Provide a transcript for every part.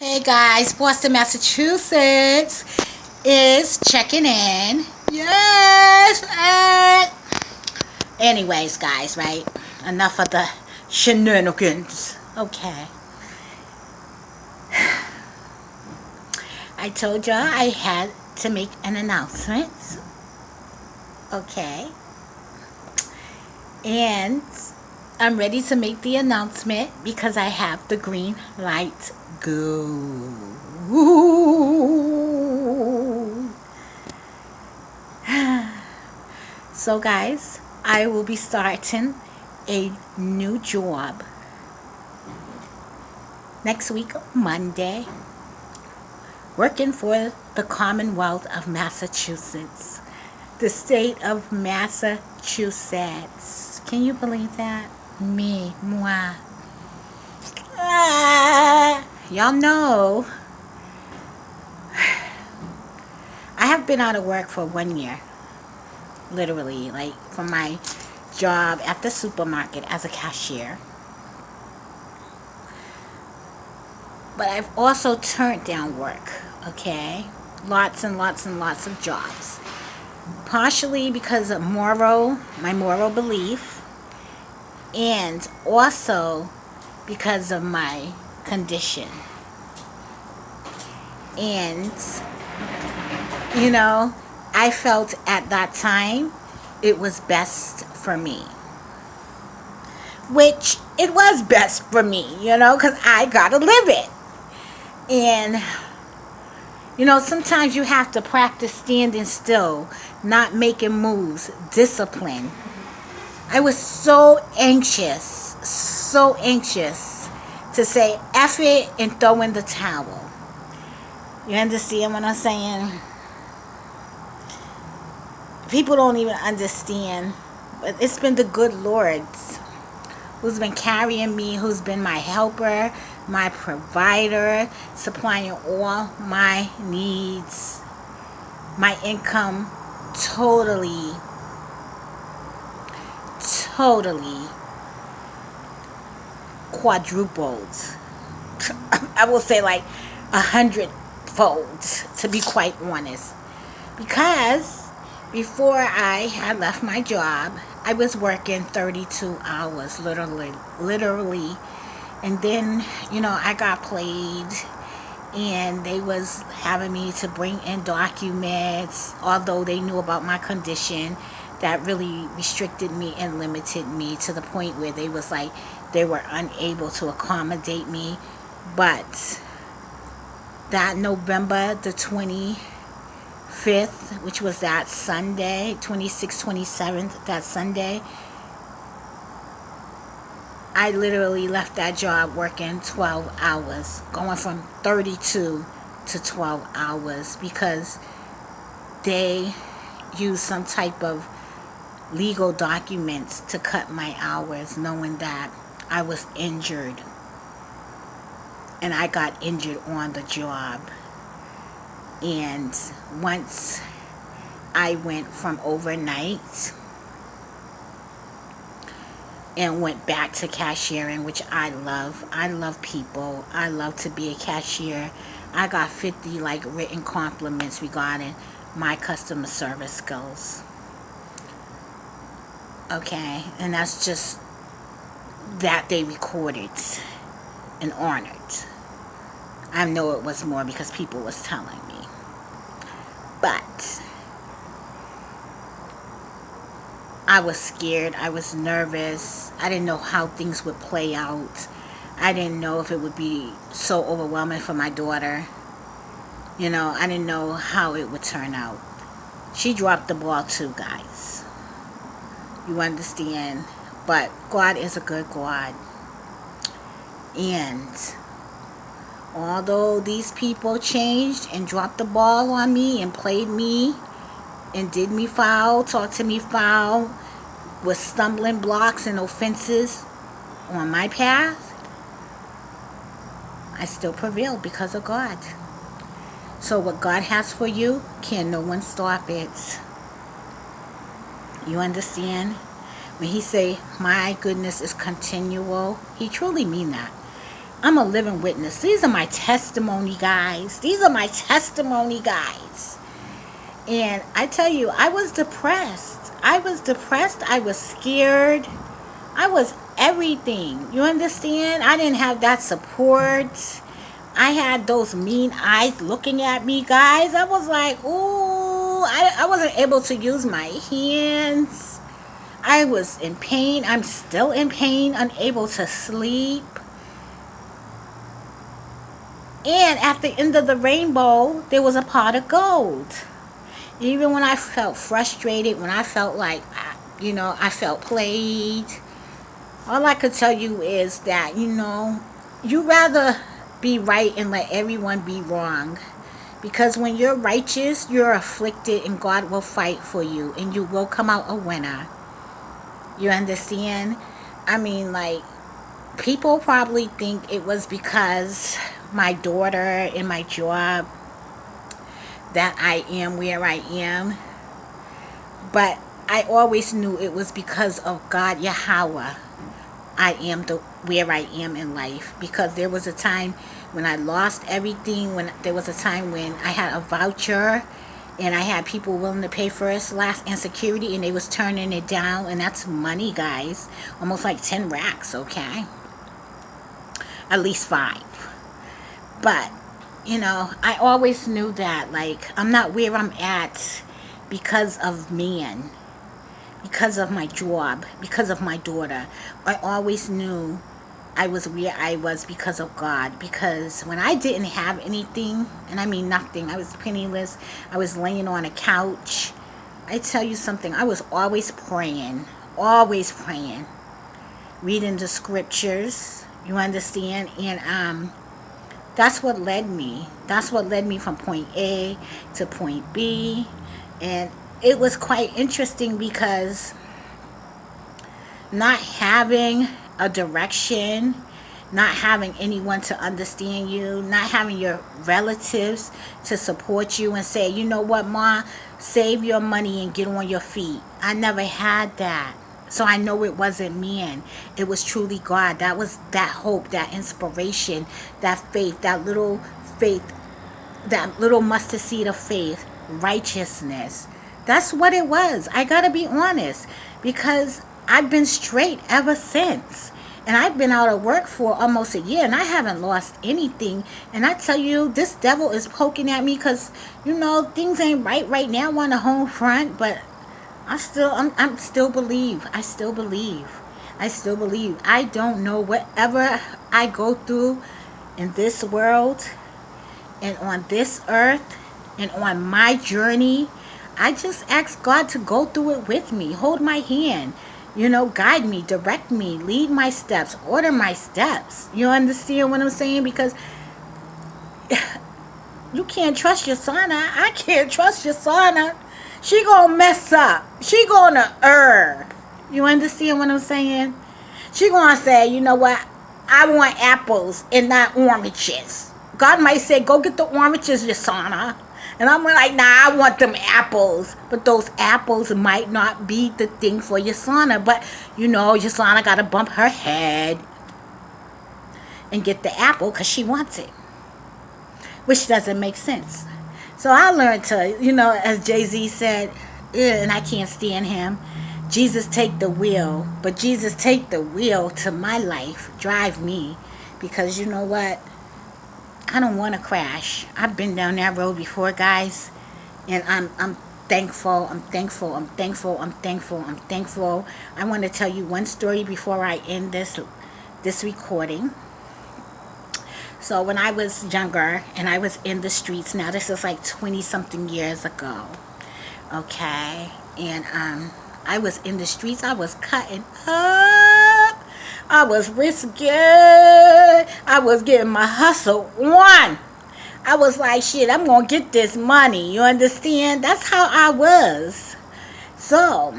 Hey guys, Boston, Massachusetts is checking in. Yes! Anyways, guys, right? Enough of the shenanigans. Okay. I told y'all I had to make an announcement. Okay. And I'm ready to make the announcement because I have the green light. Go. So, guys, I will be starting a new job next week, Monday, working for the Commonwealth of Massachusetts, the state of Massachusetts. Can you believe that? Me, moi. Y'all know I have been out of work for 1 year, literally, like from my job at the supermarket as a cashier. But I've also turned down work, okay? Lots and lots and lots of jobs. Partially because of my moral belief, and also because of my condition. And, I felt at that time it was best for me. Which it was best for me, because I gotta live it. And, sometimes you have to practice standing still, not making moves, discipline. I was so anxious to say F it and throw in the towel. You understand what I'm saying? People don't even understand, but it's been the good Lord who's been carrying me, who's been my helper, my provider, supplying all my needs. My income totally quadrupled. I will say like 100-fold, to be quite honest. Because before I had left my job, I was working 32 hours, literally. And then, I got played, and they was having me to bring in documents, although they knew about my condition. That really restricted me and limited me to the point where they was like, they were unable to accommodate me. But that November the 25th, which was that Sunday, 26th, 27th, that Sunday, I literally left that job working 12 hours, going from 32 to 12 hours, because they used some type of legal documents to cut my hours, knowing that I was injured. And I got injured on the job. And once I went from overnight and went back to cashiering, which I love. I love people. I love to be a cashier. I got 50 written compliments regarding my customer service skills. Okay, and that's just that they recorded and honored. I know it was more because people was telling me. But I was scared. I was nervous. I didn't know how things would play out. I didn't know if it would be so overwhelming for my daughter. I didn't know how it would turn out. She dropped the ball too, guys. You understand? But God is a good God. And although these people changed and dropped the ball on me and played me and did me foul, talked to me foul, with stumbling blocks and offenses on my path, I still prevailed because of God. So what God has for you, can no one stop it. You understand? When he say, my goodness is continual, he truly mean that. I'm a living witness. These are my testimony, guys. These are my testimony, guys. And I tell you, I was depressed. I was depressed. I was scared. I was everything. You understand? I didn't have that support. I had those mean eyes looking at me, guys. I was like, ooh, I wasn't able to use my hands. I was in pain. I'm still in pain, unable to sleep. And at the end of the rainbow, there was a pot of gold. Even when I felt frustrated, when I felt like, I felt played, all I could tell you is that, you rather be right and let everyone be wrong. Because when you're righteous, you're afflicted and God will fight for you and you will come out a winner. You understand? I mean, like, people probably think it was because my daughter and my job that I am where I am. But I always knew it was because of God Yahweh. I am where I am in life, because there was a time when I lost everything, when there was a time when I had a voucher and I had people willing to pay first, last, and security, and they was turning it down, and that's money, guys, almost like 10 racks, okay, at least 5. But I always knew that, like, I'm not where I'm at because of man, because of my job, because of my daughter. I always knew I was where I was because of God. Because when I didn't have anything, and I mean nothing, I was penniless, I was laying on a couch. I tell you something, I was always praying, reading the scriptures, you understand? And that's what led me. That's what led me from point A to point B. And it was quite interesting because not having a direction, not having anyone to understand you, not having your relatives to support you and say, you know what, Ma, save your money and get on your feet. I never had that. So I know it wasn't man. It was truly God. That was that hope, that inspiration, that faith, that little mustard seed of faith, righteousness. That's what it was. I gotta be honest, because I've been straight ever since. And I've been out of work for almost a year and I haven't lost anything. And I tell you, this devil is poking at me because, things ain't right now on the home front. But I'm still believe. I still believe. I don't know, whatever I go through in this world and on this earth and on my journey, I just ask God to go through it with me, hold my hand, guide me, direct me, lead my steps, order my steps. You understand what I'm saying? Because you can't trust your son. I can't trust your son. She gonna mess up. She gonna err. You understand what I'm saying? She gonna say, you know what? I want apples and not oranges. God might say, go get the oranges, Yasana. And I'm like, nah, I want them apples. But those apples might not be the thing for Yasana. But, Yasana got to bump her head and get the apple because she wants it. Which doesn't make sense. So I learned to, as Jay-Z said, and I can't stand him, Jesus take the wheel. But Jesus take the wheel to my life. Drive me. Because you know what? I don't want to crash. I've been down that road before, guys. And I'm thankful. I'm thankful. I want to tell you one story before I end this recording. So when I was younger and I was in the streets, now this is like 20 something years ago. Okay. And I was in the streets. I was cutting up. I was risking. I was getting my hustle on. I was like, shit, I'm going to get this money. You understand? That's how I was. So,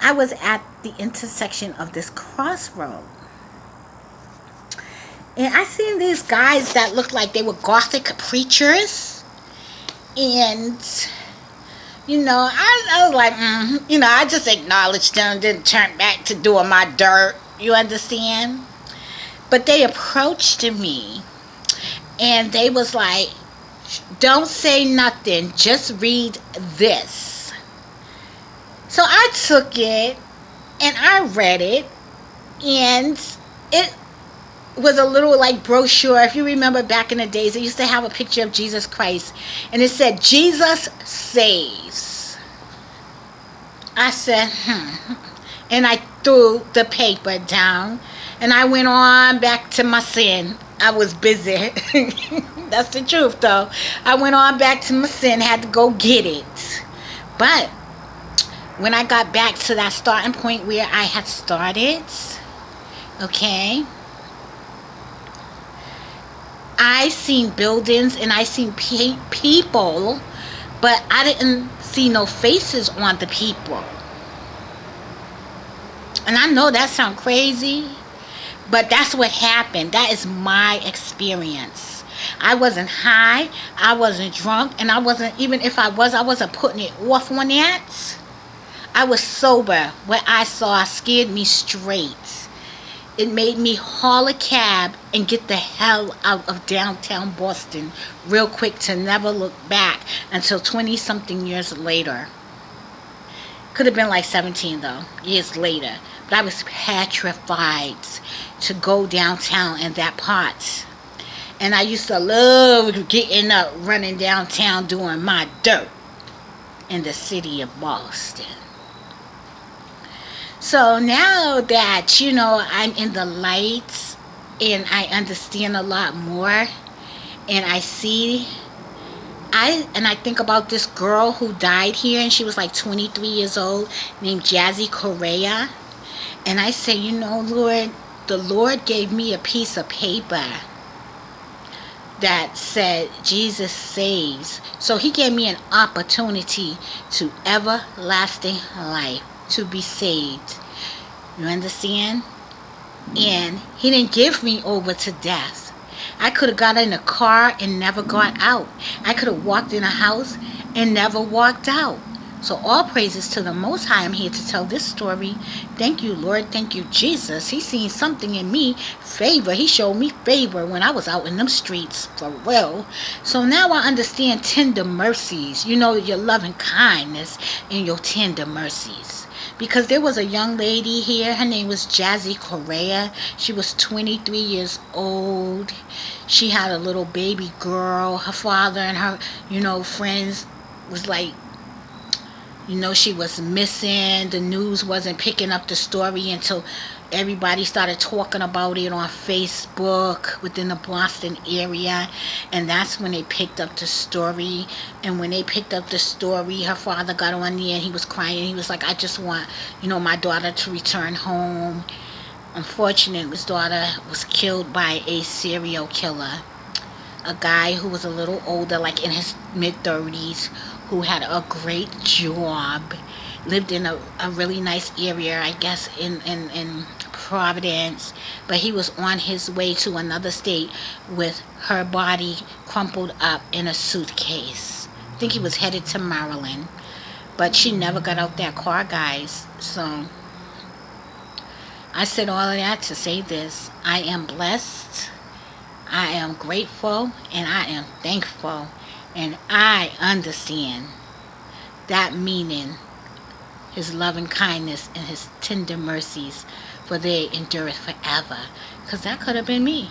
I was at the intersection of this crossroad. And I seen these guys that looked like they were Gothic preachers. And, I was like, I just acknowledged them, didn't turn back to doing my dirt. You understand? But they approached me and they was like, don't say nothing, just read this. So I took it and I read it, and it was a little like brochure. If you remember back in the days, they used to have a picture of Jesus Christ, and it said, Jesus saves. I said, and I threw the paper down, and I went on back to my sin. I was busy. That's the truth, though. I went on back to my sin, had to go get it. But when I got back to that starting point where I had started, okay, I seen buildings and I seen people, but I didn't see no faces on the people. And I know that sounds crazy, but that's what happened. That is my experience. I wasn't high, I wasn't drunk, and I wasn't, even if I wasn't putting it off on that. I was sober. What I saw scared me straight. It made me haul a cab and get the hell out of downtown Boston real quick, to never look back until 20-something years later. Could have been like 17 though, years later. But I was petrified to go downtown in that part. And I used to love getting up, running downtown, doing my dirt in the city of Boston. So now that, I'm in the lights and I understand a lot more, and I see, I think about this girl who died here, and she was like 23 years old, named Jazzy Correa. And I say, Lord, the Lord gave me a piece of paper that said Jesus saves. So he gave me an opportunity to everlasting life, to be saved. You understand? And he didn't give me over to death. I could have got in a car and never got out. I could have walked in a house and never walked out. So all praises to the Most High. I'm here to tell this story. Thank you, Lord. Thank you, Jesus. He seen something in me, favor. He showed me favor when I was out in them streets, for real. So now I understand tender mercies. Your loving kindness and your tender mercies. Because there was a young lady here. Her name was Jazzy Correa. She was 23 years old. She had a little baby girl. Her father and her, friends was like, she was missing. The news wasn't picking up the story until everybody started talking about it on Facebook within the Boston area. And that's when they picked up the story. And when they picked up the story, her father got on there and he was crying. He was like, I just want, my daughter to return home. Unfortunately, his daughter was killed by a serial killer. A guy who was a little older, like in his mid-30s, who had a great job, lived in a really nice area, I guess, in Providence, but he was on his way to another state with her body crumpled up in a suitcase. I think he was headed to Maryland, but she never got out that car, guys. So I said all of that to say this. I am blessed, I am grateful, and I am thankful. And I understand that meaning, his loving kindness and his tender mercies, for they endureth forever. Because that could have been me.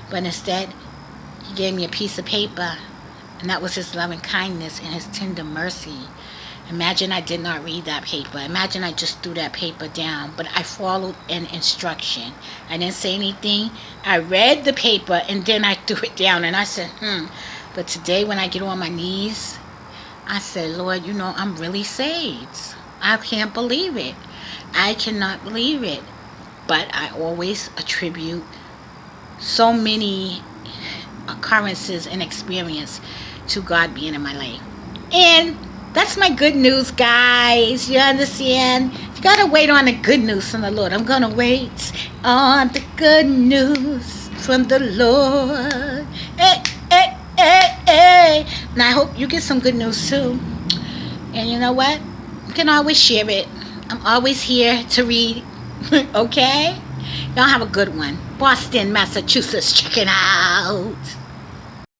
But instead, he gave me a piece of paper, and that was his loving kindness and his tender mercy. Imagine I did not read that paper. Imagine I just threw that paper down. But I followed an instruction. I didn't say anything. I read the paper, and then I threw it down. And I said, But today when I get on my knees, I said, Lord, I'm really saved. I can't believe it. I cannot believe it. But I always attribute so many occurrences and experience to God being in my life. And that's my good news, guys. You understand? You gotta wait on the good news from the Lord. I'm gonna wait on the good news from the Lord. Hey. And I hope you get some good news too. And you know what? You can always share it. I'm always here to read. Okay? Y'all have a good one. Boston, Massachusetts. Check it out.